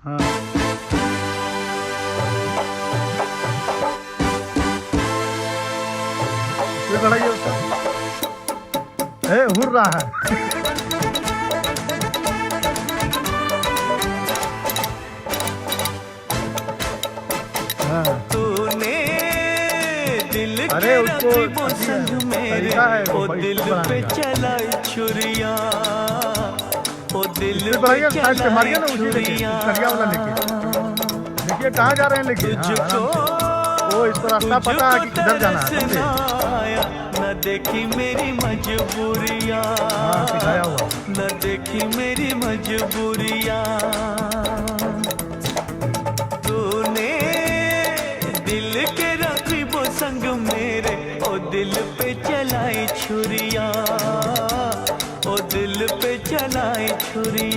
हाँ। ये लड़ाई है उसका। हुर रहा है। हाँ। तूने दिल अरे उसको वो संग मेरे ओ दिल पे चलाई छुरिया, ओ दिल पे चलाई छुरिया। देखिए कहाँ जा रहे हैं लेकिन। वो इसको रास्ता पता है कि किधर जाना है। न देखी मेरी मजबूरियाँ, सिखाया हुआ। न देखी मेरी मजबूरियाँ। तूने दिल के रखी वो संग मेरे ओ दिल पे चलाई छुरिया, ओ दिल पे चलाई छुरिया।